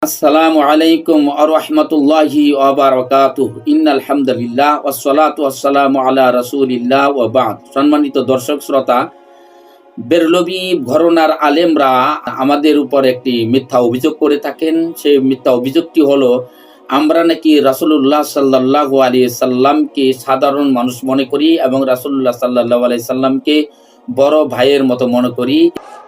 আসসালামু আলাইকুম ওয়া রাহমাতুল্লাহি ওয়া বারাকাতুহু। ইন্নাল হামদুলিল্লাহ ওয়াস সালাতু ওয়াস সালামু আলা রাসূলিল্লাহ ওয়া বা'দ। সম্মানিত দর্শক শ্রোতা, বেরলভী ঘরানার আলেমরা আমাদের উপর একটি মিথ্যা অভিযোগ করে থাকেন। সেই মিথ্যা অভিযোগটি হলো, আমরা নাকি রাসূলুল্লাহ সাল্লাল্লাহু আলাইহি সাল্লামকে সাধারণ মানুষ মনে করি এবং রাসূলুল্লাহ সাল্লাল্লাহু আলাইহি সাল্লামকে বড় ভাইয়ের মতো মনে করি।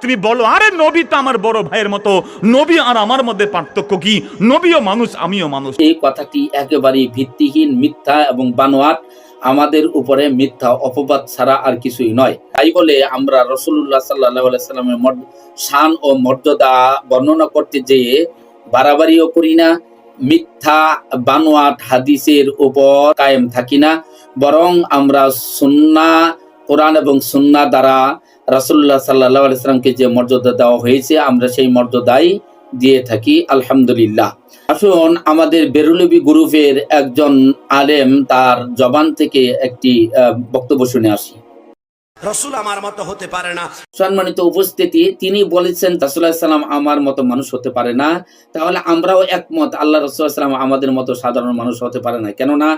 তুমি বলো, আরে নবী তো আমার বড় ভাইয়ের মতো, নবী আর আমার মধ্যে পার্থক্য কি? নবীও মানুষ, আমিও মানুষ। এই কথাটি একেবারেই ভিত্তিহীন, মিথ্যা এবং বানোয়াট, আমাদের উপরে মিথ্যা অপবাদ ছাড়া আর কিছুই নয়। তাই বলে আমরা রাসূলুল্লাহ সাল্লাল্লাহু আলাইহি সাল্লামের শান ও মর্যাদা বর্ণনা করতে যেয়ে বাড়াবাড়িও করি না, মিথ্যা বানোয়াট হাদিসের উপর কায়েম থাকি না, বরং আমরা সুন্নাহ, কোরআন এবং সুন্নাহ দ্বারা রাসূলুল্লাহ সাল্লাল্লাহু আলাইহি সাল্লামকে যে মর্যাদা দেওয়া হয়েছে আমরা সেই মর্যাদাই দিয়ে থাকি, আলহামদুলিল্লাহ। আসুন আমাদের বেরলভী গ্রুপের একজন আলেম তার জবান থেকে একটি বক্তব্য শুনে আসি। রাসূল আমার মতো হতে পারে না। সম্মানিত উপস্থিতি, তিনি বলেছেন রাসূলুল্লাহ সাল্লাল্লাহু আলাইহি সাল্লাম আমার মতো মানুষ হতে পারে না। তাহলে আমরাও একমত, আল্লাহ রাসূল সাল্লাল্লাহু আলাইহি সাল্লাম আমাদের মতো সাধারণ মানুষ হতে পারে না। কেননা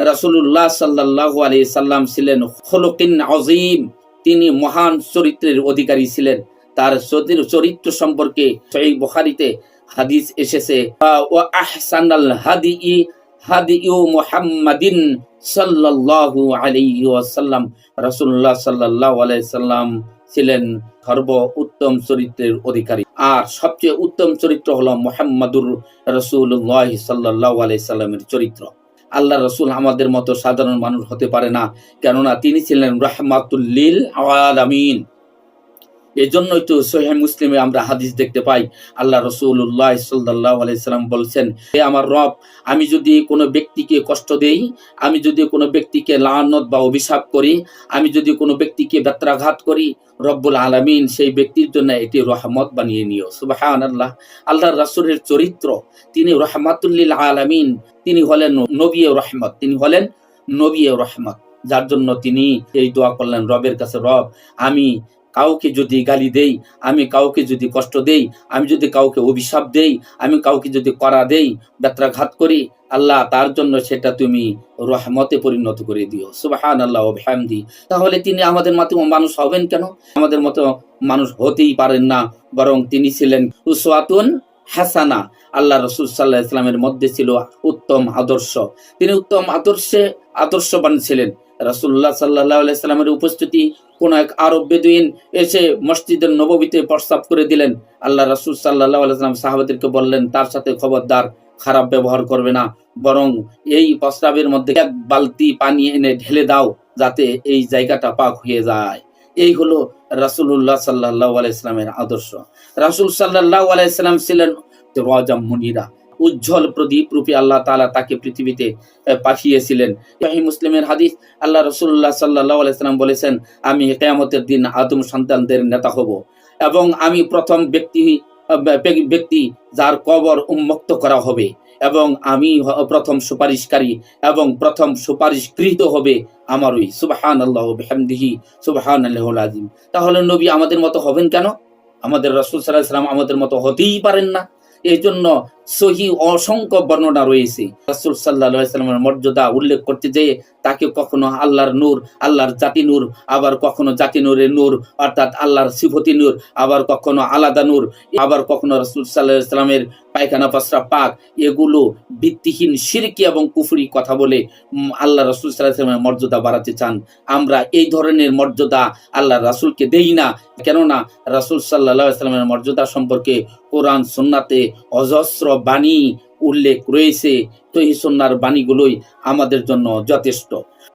রাসূলুল্লাহ সাল্লাল্লাহু আলাইহি সাল্লাম ছিলেন খুলুকিন আযীম, তিনি মহান চরিত্রের অধিকারী ছিলেন। তার চরিত্র সম্পর্কে সহিহ বুখারীতে হাদিস এসেছে, ওয়া আহসানাল হাদিউ মুহাম্মাদিন সাল্লাল্লাহু আলাইহি ওয়াসাল্লাম। রাসূলুল্লাহ সাল্লাল্লাহু আলাইহি সাল্লাম ছিলেন সর্ব উত্তম চরিত্রের অধিকারী, আর সবচেয়ে উত্তম চরিত্র হলো মুহাম্মাদুর রাসূলুল্লাহ সাল্লাল্লাহু আলাইহি সাল্লামের চরিত্র। আল্লাহ রাসূল আমাদের মতো সাধারণ মানুষ হতে পারে না, কেননা তিনি ছিলেন রাহমাতুল লিল আলামিন। এজন্যই তো সহিহ মুসলিমে আমরা হাদিস দেখতে পাই, আল্লাহ রাসূলুল্লাহ সাল্লাল্লাহু আলাইহি সাল্লাম বলছেন, হে আমার রব, আমি যদি কোনো ব্যক্তিকে কষ্ট দেই, আমি যদি কোনো ব্যক্তিকে লানত বা অভিশাপ করি, আমি যদি কোনো ব্যক্তিকে ব্যত্রাঘাত করি, রব্বুল আলামিন সেই ব্যক্তির জন্য এটি রহমত বানিয়ে নিও। সুবহানাল্লাহ। আল্লাহর রাসূলের চরিত্র, তিনি রহমাতুল লিল আলামিন, তিনি হলেন নবী ও রহমত, তিনি হলেন নবী ও রহমত, যার জন্য তিনি এই দোয়া করলেন রবের কাছে, রব, আমি কাউকে যদি গালি দেই, আমি কাউকে যদি কষ্ট দেই, আমি যদি কাউকে অভিশাপ দেই, আমি কাউকে যদি করা দেই, ব্যত্রাঘাত করি, আল্লাহ তার জন্য সেটা তুমি রহমতে পরিণত করে দিও। সুবহানাল্লাহ ওয়া বিহামদি। তাহলে তিনি আমাদের মতো মানুষ হবেন কেন? আমাদের মতো মানুষ হতেই পারেন না, বরং তিনি ছিলেন উসওয়াতুন হাসানা। আল্লাহ রাসূল সাল্লাল্লাহু আলাইহি ওয়াসাল্লামের মধ্যে ছিল উত্তম আদর্শ, তিনি উত্তম আদর্শবান ছিলেন। রাসূলুল্লাহ সাল্লাল্লাহু আলাইহি ওয়াসাল্লামের উপস্থিতি কোন এক আরব বেদুইন এসে মসজিদের নববীতে প্রস্রাব করে দিলেন। আল্লাহ রাসূল সাল্লাল্লাহু আলাইহি ওয়াসাল্লাম সাহাবাদেরকে বললেন, তার সাথে খবরদার খারাপ ব্যবহার করবে না, বরং এই প্রস্রাবের মধ্যে এক বালতি পানি এনে ঢেলে দাও, যাতে এই জায়গাটা পাক হয়ে যায়। এই হলো রাসূলুল্লাহ সাল্লাল্লাহু আলাইহি ওয়াসাল্লামের আদর্শ। রাসূল সাল্লাল্লাহু আলাইহি ওয়াসাল্লাম ছিলেন রাজা মুনিরা, উজ্জ্বল প্রদীপ রূপে আল্লাহ তাআলা তাকে পৃথিবীতে পাঠিয়েছিলেন। সহিহ মুসলিমের হাদিস, আল্লাহ রাসূলুল্লাহ সাল্লাল্লাহু আলাইহি ওয়াসাল্লাম বলেছেন, আমি কিয়ামতের দিন আদম সন্তানদের নেতা হব এবং আমি প্রথম ব্যক্তি যার কবর উন্মুক্ত করা হবে, এবং আমি প্রথম সুপারিশকারী এবং প্রথম সুপারিশকৃত হবে আমারই। সুবহানাল্লাহি ওয়া বিহামদিহি সুবহানাল্লাহুল আযীম। তাহলে নবী আমাদের মতো হবেন কেন? আমাদের রাসূল সাল্লাল্লাহু আলাইহি ওয়াসাল্লাম আমাদের মতো হতেই পারেন না। এই জন্য সহিহ অসংখ্য বর্ণনা রয়েছে। রাসূল সাল্লাল্লাহু আলাইহি ওয়াসাল্লামের মর্যাদা উল্লেখ করতে যেয়ে তাকে কখনো আল্লাহর নূর, আল্লাহর জাতি নূর, আবার কখনো জাতি নূরের নূর অর্থাৎ আল্লাহর সিফতি নূর, আবার কখনো আলাদা নূর, আবার কখনো রাসূল সাল্লাল্লাহু আলাইহি ওয়াসাল্লামের পায়খানা প্রস্রাব পাক, এগুলো ভিত্তিহীন শিরকি এবং কুফরি কথা বলে আল্লাহ রাসূল সাল্লাল্লাহু আলাইহি ওয়াসাল্লামের মর্যাদা বাড়াতে চান। আমরা এই ধরনের মর্যাদা আল্লাহর রাসূলকে দেই না, কেননা রাসূল সাল্লাল্লাহু আলাইহি ওয়াসাল্লামের মর্যাদা সম্পর্কে কোরআন সুন্নাতে অজস্র বাণী উল্লেখ রয়েছে। তো এই সুন্নাহর বাণীগুলোই আমাদের জন্য যথেষ্ট।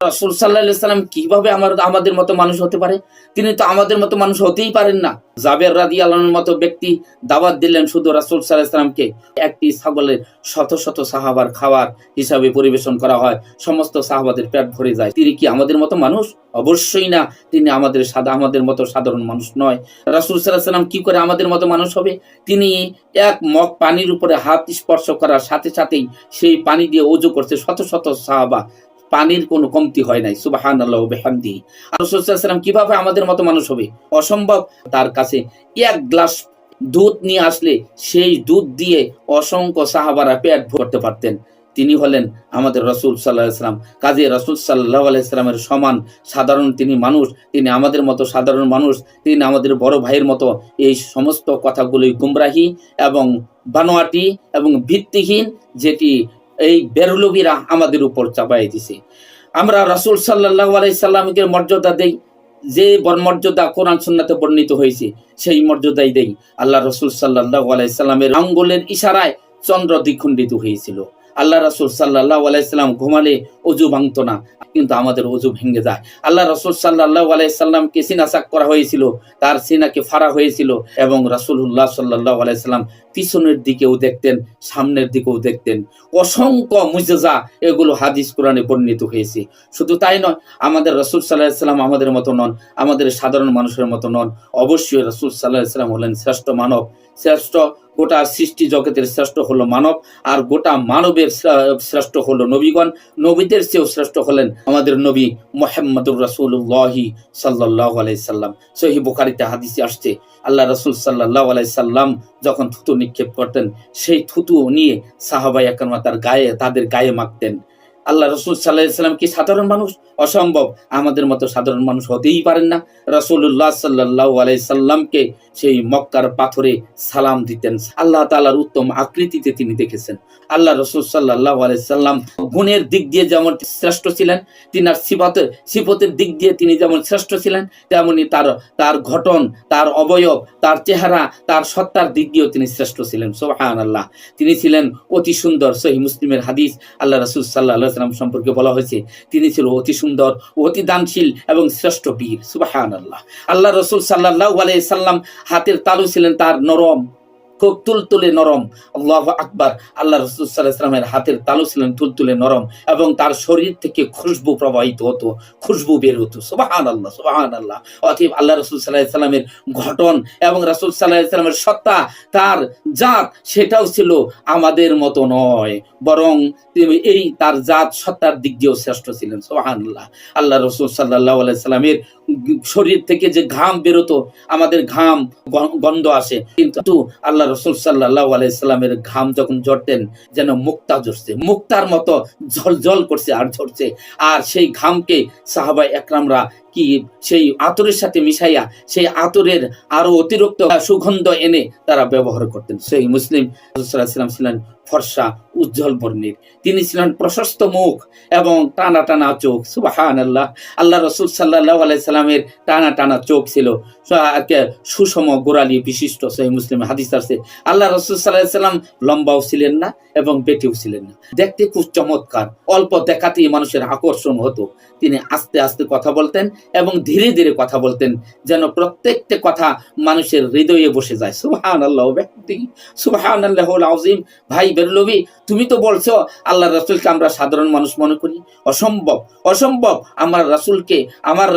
রাসূল সাল্লাল্লাহু আলাইহি ওয়াসাল্লাম কিভাবে আমাদের মতো মানুষ হতে পারে? তিনি তো আমাদের মতো মানুষ হতেই পারেন না। জাবের রাদিয়াল্লাহু আনহুর মতো ব্যক্তি দাওয়াত দিলেন শুধু রাসূল সাল্লাল্লাহু আলাইহি ওয়াসাল্লামকে, একটি ছাগলের শত শত সাহাবার খাবার হিসাবে পরিবেশন করা হয়, সমস্ত সাহাবাদের পেট ভরে যায়। তিনি কি আমাদের মতো মানুষ? অবশ্যই না, তিনি আমাদের মতো সাধারণ মানুষ নয়। রাসূল সাল্লাল্লাহু আলাইহি ওয়াসাল্লাম কি করে আমাদের মতো মানুষ হবে? তিনি এক মগ পানির উপরে হাত স্পর্শ করার সাথে সাথেই সেই পানি দিয়ে ওযু করতে শত শত সাহাবা, পানির কোনো কমতি হয় নাই। সুবহানাল্লাহি ওয়া বিহামদিহি। আর রাসূল সাল্লাল্লাহু আলাইহি ওয়াসাল্লাম কিভাবে আমাদের মতো মানুষ হবে? অসম্ভব। তার কাছে এক গ্লাস দুধ নিয়ে আসলে সেই দুধ দিয়ে অসংখ্য সাহাবারা পেট ভরতে পারতেন। তিনি হলেন আমাদের রাসূল সাল্লাল্লাহু আলাইহি ওয়াসাল্লাম। কাজে রাসূল সাল্লাল্লাহু আলাইহি ওয়াসাল্লামের সমান সাধারণ তিনি মানুষ, তিনি আমাদের মতো সাধারণ মানুষ, তিনি আমাদের বড় ভাইয়ের মতো। এই সমস্ত কথাগুলোই গুমরাহি এবং বানোয়াটি এবং ভিত্তিহীন, যেটি এই বেরলভীরা আমাদের উপর চাপাই দিছে। আমরা রাসূল সাল্লাল্লাহু আলাইহি সাল্লামকে মর্যাদা দেই, যে মর্যাদা কোরআন সুন্নাতে বর্ণিত হয়েছে সেই মর্যাদাই দেই। আল্লাহ রাসূল সাল্লাল্লাহু আলাইহি সাল্লামের আঙ্গুলের ইশারায় চন্দ্র দ্বিখণ্ডিত হয়েছিল। আল্লাহ রাসূল সাল্লাল্লাহু আলাইহি সাল্লাম ঘুমালে অজু ভাঙত না, কিন্তু আমাদের অজু ভেঙে যায়। আল্লাহ রাসূল সাল্লাল্লাহু আলাইহি সাল্লামকে সিনা চাক করা হয়েছিল, তার সিনাকে ফাড়া হয়েছিল, এবং রাসূলুল্লাহ সাল্লাল্লাহু আলাইহি সাল্লাম পিছনের দিকেও দেখতেন, সামনের দিকেও দেখতেন। অসংখ্য মুজিজা এগুলো হাদিস কোরআনে বর্ণিত হয়েছে। শুধু তাই নয়, আমাদের রাসূল সাল্লাল্লাহু আলাইহি সাল্লাম আমাদের মতো নন, আমাদের সাধারণ মানুষের মতো নন। অবশ্যই রাসূল সাল্লাল্লাহু আলাইহি সাল্লাম হলেন শ্রেষ্ঠ মানব, শ্রেষ্ঠ, গোটা সৃষ্টি জগতের শ্রেষ্ঠ হলো মানব, আর গোটা মানবের শ্রেষ্ঠ হলো নবীগণ। নবীদের চেয়েও শ্রেষ্ঠ হলেন আমাদের নবী মুহাম্মদুর রাসূলুল্লাহ সাল্লাল্লাহু আলাইহি সাল্লাম। সহিহ বুখারীতে হাদিসে আসছে, আল্লাহ রাসূল সাল্লাল্লাহু আলাইহি সাল্লাম যখন থুতু নিক্ষেপ করতেন, সেই থুতু নিয়ে সাহাবায়ে কেরাম তাদের গায়ে মাখতেন। আল্লাহ রাসূল সাল্লাল্লাহু আলাইহি সাল্লাম কি সাধারণ মানুষ? অসম্ভব, আমাদের মতো সাধারণ মানুষ হতেই পারেন না। রাসূলুল্লাহ সাল্লাল্লাহু আলাইহি সাল্লামকে সেই মক্কার পাথরে সালাম দিতেন। আল্লাহ তাআলার উত্তম আকৃতিতে তিনি দেখেছেন। আল্লাহ রাসূল সাল্লাল্লাহু আলাইহি সাল্লাম গুণের দিক দিয়ে যেমন শ্রেষ্ঠ ছিলেন, তিনার সিফতের দিক দিয়ে তিনি যেমন শ্রেষ্ঠ ছিলেন, তেমনি তার গঠন, তার অবয়ব, তার চেহারা, তার সত্তার দিক দিয়েও তিনি শ্রেষ্ঠ ছিলেন। সুবহানাল্লাহ, তিনি ছিলেন অতি সুন্দর। সহিহ মুসলিমের হাদিস, আল্লাহ রাসূল সাল্লাল্লাহু আলাইহি সাল্লাম সম্পর্কে বলা হয়েছে, তিনি ছিল অতি সুন্দর, অতি দানশীল এবং শ্রেষ্ঠ বীর। সুবহানাল্লাহ। আল্লাহ রাসূল সাল্লাল্লাহু আলাইহি সাল্লাম হাতের তালু ছিলেন তার নরম, খুব তুলতুলে নরম। আল্লাহু আকবার। আল্লাহ রাসূল সাল্লাল্লাহু আলাইহি সাল্লামের হাতের তালু ছিলেন তুলতুলে নরম, এবং তার শরীর থেকে খুশবু প্রবাহিত হতো, খুশবু বের হতো। সুবহানাল্লাহ, সুবহানাল্লাহ। অতএব আল্লাহ রাসূল সাল্লাল্লাহু আলাইহি সাল্লামের গঠন এবং রাসূল সাল্লাল্লাহু আলাইহি সাল্লামের সত্তা, তার জাত, সেটাও ছিল আমাদের মতো নয়, বরং এই তার জাত সত্তার দিক দিয়েও শ্রেষ্ঠ ছিলেন। সুবহানাল্লাহ। আল্লাহ রাসূল সাল্লাল্লাহু আলাইহি সাল্লামের শরীর থেকে যে ঘাম বেরোতো, আমাদের ঘাম গন্ধ আসে, কিন্তু আল্লাহ রাসূল সাল্লাল্লাহু আলাইহি সাল্লামের ঘাম যখন ঝরতেন, যেন মুক্তা ঝরছে, মুক্তার মতো ঝলঝল করছে আর ঝরছে। আর সেই ঘামকে সাহাবায়ে একরামরা কি সেই আতরের সাথে মিশাইয়া সেই আতরের আরো অতিরিক্ত সুগন্ধ এনে তারা ব্যবহার করতেন। সেই মুসলিম রাসূল সাল্লাল্লাহু আলাইহি সাল্লাম ছিলেন ফর্সা, উজ্জ্বল বর্ণের। তিনি ছিলেন প্রশস্ত মুখ এবং টানা টানা চোখ। সুবহানাল্লাহ। আল্লাহ রাসূল সাল্লাল্লাহু আলাইহি সাল্লামের টানা টানা চোখ ছিল, সুষম গোড়ালি বিশিষ্ট। সহিহ মুসলিমে হাদিস আছে, আল্লাহ রাসূল সাল্লাল্লাহু আলাইহি সাল্লাম লম্বাও ছিলেন না এবং বেটেও ছিলেন না, দেখতে খুব চমৎকার, অল্প দেখাতেই মানুষের আকর্ষণ হতো। তিনি আস্তে আস্তে কথা বলতেন এবং ধীরে ধীরে কথা বলতেন, যেন প্রত্যেকটা কথা মানুষের হৃদয়ে বসে যায়। সুবহানাল্লাহ, সুবহানাল্লাহুল আযীম। ভাই বেরলভী, তুমি তো বলছো আল্লাহ রাসূলকে আমরা সাধারণ মানুষ মনে করি। অসম্ভব, অসম্ভব। আমার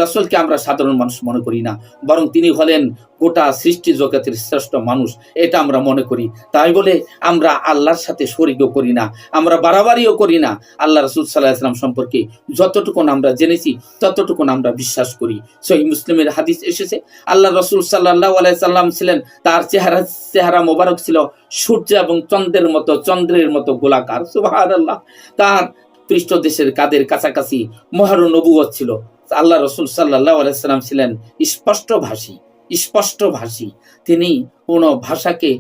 রাসূলকে আমরা সাধারণ মানুষ মনে করি না, বরং তিনি হলেন গোটা সৃষ্টি জগতের শ্রেষ্ঠ মানুষ, এটা আমরা মনে করি। তাই বলে আমরা আল্লাহর সাথে শরীকও করি না, আমরা বাড়াবাড়িও করি না। আল্লাহ রাসূল সাল্লাল্লাহু আলাইহি সাল্লাম সম্পর্কে যতটুকু আমরা জেনেছি ততটুকু আমরা বিশ্বাস করি। সহিহ মুসলিমের হাদিস এসেছে, আল্লাহ রাসূল সাল্লাল্লাহু আলাইহি সাল্লাম ছিলেন, তার চেহারা মোবারক ছিল সূর্য এবং চন্দ্রের মতো গোলাকার। সুবহানাল্লাহ। তার পৃষ্ঠদেশের কাদের কাছাকাছি মোহর নবুয়ত ছিল। আল্লাহ রাসূল সাল্লাল্লাহু আলাইহি সাল্লাম ছিলেন স্পষ্টভাষী। তিনি কোনো ভাষাকে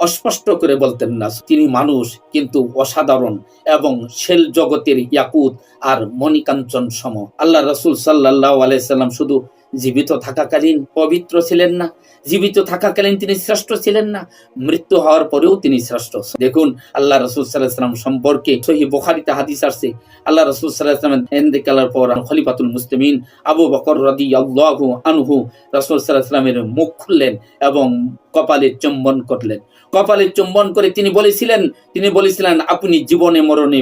অস্পষ্ট করে বলতেন না। তিনি মানুষ, কিন্তু অসাধারণ এবং শেল জগতের ইয়াকুত আর মণিকাঞ্চন সম। আল্লাহ রাসূল সাল্লাল্লাহু আলাইহি সাল্লাম শুধু জীবিত থাকাকালীন পবিত্র ছিলেন না, জীবিত থাকাকালীন তিনি শ্রেষ্ঠ ছিলেন না, মৃত্যু হওয়ার পরেও তিনি শ্রেষ্ঠ। দেখুন, আল্লাহ রাসূল সাল্লাল্লাহু আলাইহি সাল্লাম সম্পর্কে সহিহ বুখারীতে হাদিস আসছে, আল্লাহ রাসূল সাল্লাল্লাহু আলাইহি সাল্লামের ইন্তেকালের পর খলিফাতুল মুসলিমিন আবু বকর রাদিয়াল্লাহু আনহু রাসূল সাল্লাল্লাহু আলাইহি সাল্লামের মুখ খুললেন এবং কপালে চুম্বন করলেন। কপালে চুম্বন করে তিনি বলেছিলেন, আপনি জীবনে মরণে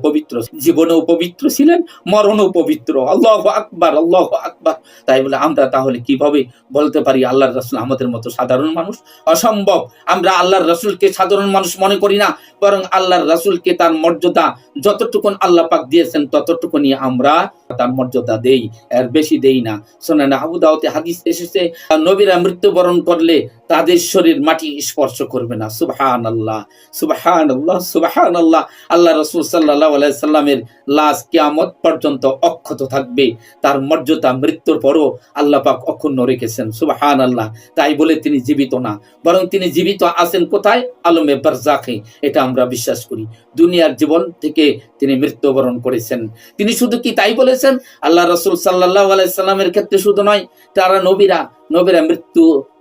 পবিত্র, জীবনেও পবিত্র ছিলেন, মরণেও পবিত্র। আল্লাহু আকবার, আল্লাহু আকবার। তাই বলে আমরা তাহলে কিভাবে বলতে পারি আল্লাহর রাসূল আমাদের মতো সাধারণ মানুষ? অসম্ভব। আমরা আল্লাহর রাসূলকে সাধারণ মানুষ মনে করি না, বরং আল্লাহর রাসূলকে তার মর্যাদা যতটুকু আল্লাহ পাক দিয়েছেন ততটুকুনি আমরা তার মর্যাদা দেই, এর বেশি দেই না। সুনানে আবু দাউদে হাদিস এসেছে, নবীরা মৃত্যুবরণ করলে তাদের শরীর মাটি স্পর্শ করবে না। সুবহানাল্লাহ, সুবহানাল্লাহ, সুবহানাল্লাহ। আল্লাহ রাসূল সাল্লাল্লাহু আলাইহি সাল্লামের লাশ কিয়ামত পর্যন্ত অক্ষত থাকবে। তার মর্যাদা মৃত্যুর পরও আল্লাহ পাক অক্ষুণ্ণ রেখেছেন। সুবহানাল্লাহ। তাই বলে তিনি জীবিত না, বরং তিনি জীবিত আছেন কোথায়? আলমে বারজাখে। এটা আমরা বিশ্বাস করি। দুনিয়ার জীবন থেকে তিনি মৃত্যুবরণ করেছেন। তিনি শুধু কি তাই বলেছেন? আল্লাহ রাসূল সাল্লাল্লাহু আলাইহি সাল্লামের ক্ষেত্রে শুধু নয়, তারা নবীরা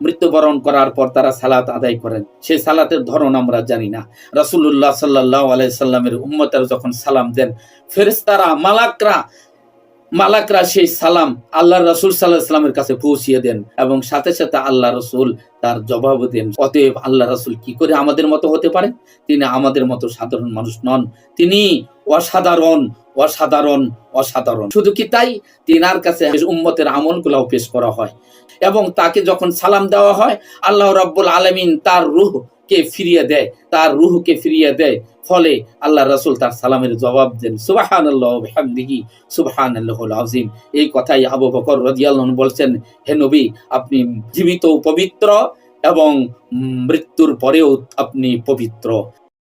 মৃত্যুবরণ করার পর তারা সালাত আদায় করেন। সেই সালাতের ধরন আমরা জানি না। রাসূলুল্লাহ সাল্লাল্লাহু আলাইহি সাল্লামের উম্মতেরা যখন সালাম দেন, ফেরেশতারা মালাকরা সেই সালাম আল্লাহ রাসূল সাল্লাল্লাহু আলাইহি সাল্লামের কাছে পৌঁছিয়ে দেন এবং সাথে সাথে আল্লাহ রাসূল তার জবাব দেন। অতএব আল্লাহ রাসূল কি করে আমাদের মতো হতে পারেন? তিনি আমাদের মতো সাধারণ মানুষ নন, তিনি অসাধারণ। শুধু কি তাই, তিনার কাছে উম্মতের আমলগুলোও পেশ করা হয় এবং তাকে যখন সালাম দেওয়া হয়, আল্লাহ রাব্বুল আলামিন তার রূহকে ফিরিয়ে দেয়। ফলে আল্লাহ রাসূল তার সালামের জবাব দেন, সুবহানাল্লাহ ওয়া বিহামদিহি সুবহানাল্লাহুল আযীম। এই কথাই আবু বকর রাদিয়াল্লাহু আনহু বলছেন, হে নবী, আপনি জীবিত পবিত্র এবং মৃত্যুর পরেও আপনি পবিত্র।